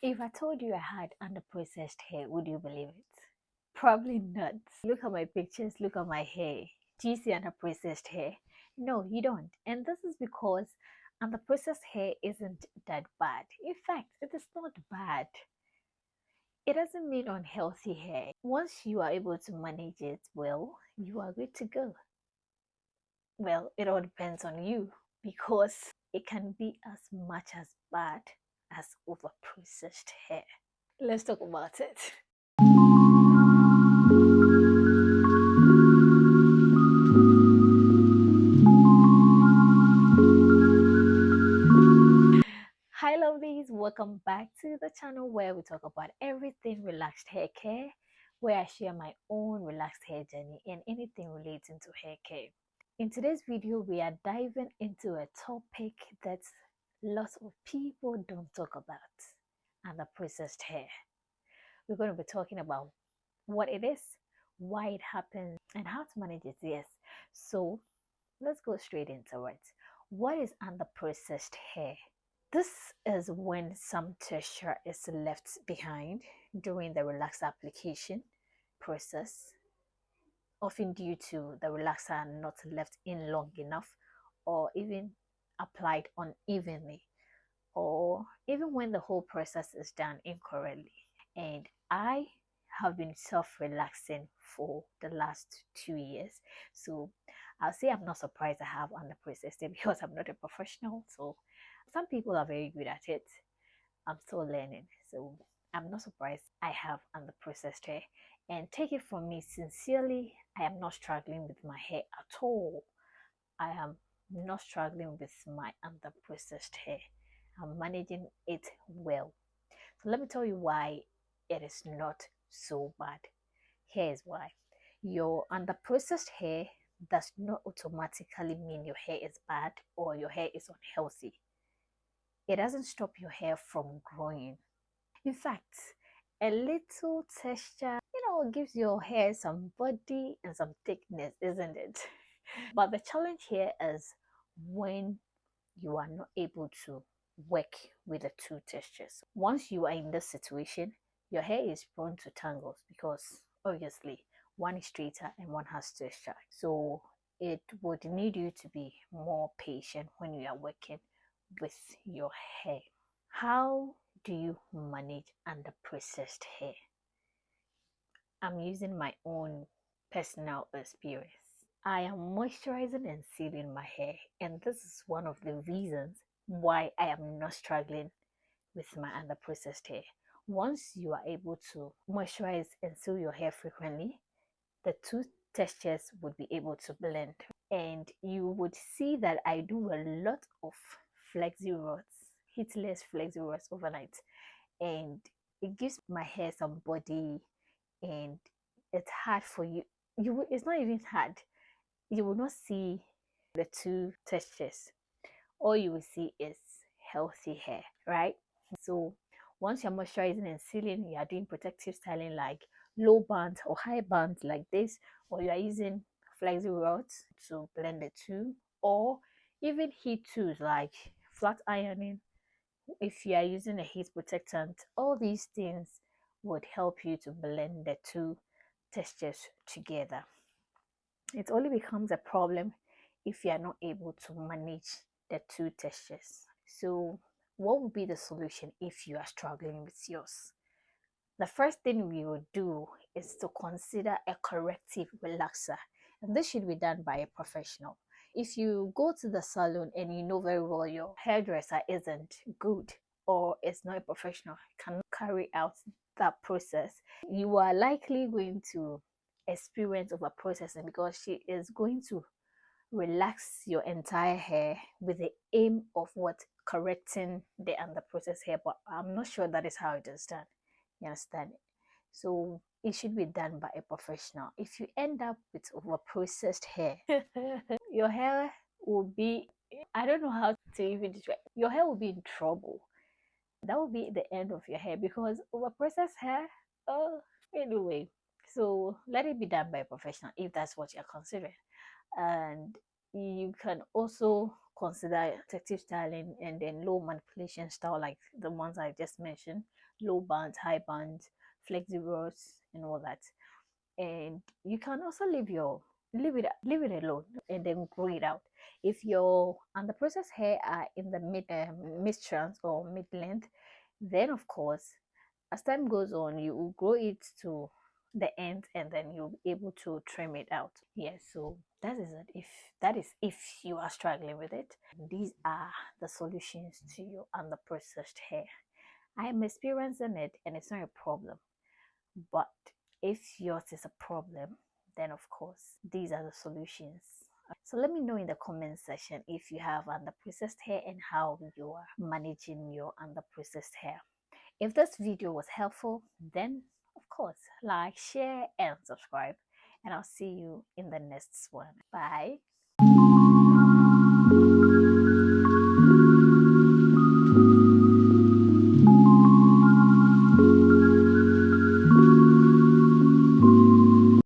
If I told you I had underprocessed hair, would you believe it? Probably not. Look at my pictures, look at my hair. Do you see underprocessed hair? No, you don't. And this is because underprocessed hair isn't that bad. In fact, it is not bad. It doesn't mean unhealthy hair. Once you are able to manage it well, you are good to go. Well, it all depends on you because it can be as much as bad as overprocessed hair. Let's talk about it. Hi lovelies, welcome back to the channel where we talk about everything relaxed hair care, where I share my own relaxed hair journey and anything relating to hair care. In today's video, we are diving into a topic that lots of people don't talk about, and the processed hair. We're going to be talking about what it is, why it happens, and how to manage it. Yes. So let's go straight into it. What is underprocessed hair? This is when some texture is left behind during the relaxer application process, often due to the relaxer not left in long enough or even applied unevenly, or even when the whole process is done incorrectly. And I have been self-relaxing for the last 2 years, so I'll say I'm not surprised I have underprocessed it because I'm not a professional. So some people are very good at it. I'm still learning, so I'm not surprised I have underprocessed hair. And take it from me sincerely, I am not struggling with my hair at all. I am not struggling with my underprocessed hair. I'm managing it well. So let me tell you why it is not so bad. Here is why. Your underprocessed hair does not automatically mean your hair is bad or your hair is unhealthy. It doesn't stop your hair from growing. In fact, a little texture, gives your hair some body and some thickness, isn't it? But the challenge here is when you are not able to work with the two textures. Once you are in this situation, your hair is prone to tangles because obviously one is straighter and one has texture. So it would need you to be more patient when you are working with your hair. How do you manage underprocessed hair? I'm using my own personal experience. I am moisturizing and sealing my hair, and this is one of the reasons why I am not struggling with my underprocessed hair. Once you are able to moisturize and seal your hair frequently, the two textures would be able to blend, and you would see that I do a lot of flexi rods, heatless flexi rods overnight, and it gives my hair some body, and it's hard for you. It's not even hard. You will not see the two textures. All you will see is healthy hair, right? So once you're moisturizing and sealing, you are doing protective styling like low bands or high bands like this, or you are using flexi rods to blend the two, or even heat tools like flat ironing. If you are using a heat protectant, all these things would help you to blend the two textures together. It only becomes a problem if you are not able to manage the two textures. So what would be the solution if you are struggling with yours? The first thing we would do is to consider a corrective relaxer, and this should be done by a professional. If you go to the salon and you know very well your hairdresser isn't good or is not a professional, cannot carry out that process, you are likely going to experience over processing because she is going to relax your entire hair with the aim of what correcting the under processed hair, but I'm not sure that is how it is done. You understand? So it should be done by a professional. If you end up with over processed hair, your hair will be, I don't know how to even describe, your hair will be in trouble. That will be the end of your hair because over processed hair, oh, anyway. So let it be done by a professional if that's what you're considering. And you can also consider protective styling, and then low manipulation style like the ones I just mentioned, low bands, high bands, flexibles, and all that. And you can also leave it alone and then grow it out. If your under processed hair are in the mid strands or mid length, then of course, as time goes on, you will grow it to the end, and then you'll be able to trim it out. Yes, so that is it. If you are struggling with it, these are the solutions to your under processed hair. I am experiencing it, and it's not a problem. But if yours is a problem, then of course, these are the solutions. So let me know in the comment section if you have underprocessed hair and how you are managing your underprocessed hair. If this video was helpful, then of course, like, share, and subscribe. And I'll see you in the next one. Bye.